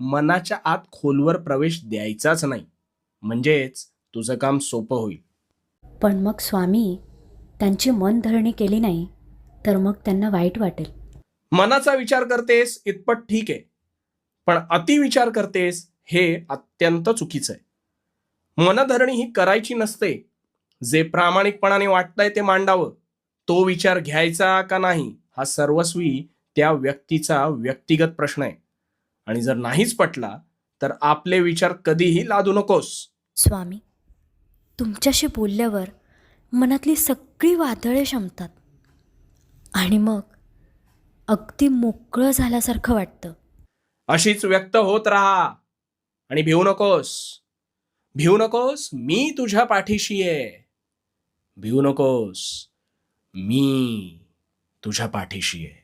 मनाच्या आत खोलवर प्रवेश द्यायचाच नाही. म्हणजेच तुझं काम सोपं होईल. पण मग स्वामी त्यांची मनधरणी केली नाही तर मग त्यांना वाईट वाटेल. मनाचा विचार करतेस इतपत ठीक आहे, पण अति विचार करतेस हे अत्यंत चुकीचं आहे. मनधरणी ही करायची नसते. जे प्रामाणिकपणाने वाटतंय ते मांडावं. तो विचार घ्यायचा का नाही हा सर्वस्वी त्या व्यक्तीचा व्यक्तिगत प्रश्न आहे. आणि जर नाहीच पटला तर आपले विचार कधीही लादू नकोस. स्वामी, तुमच्याशी बोलल्यावर मनातली सगळी वादळे शमतात आणि मग अगदी मोकळं झाल्यासारखं वाटतं. अशीच व्यक्त होत राहा आणि भिवू नकोस. भिवू नकोस, मी तुझ्या पाठीशी आहे. भिवू नकोस, मी तुझ्या पाठीशी आहे.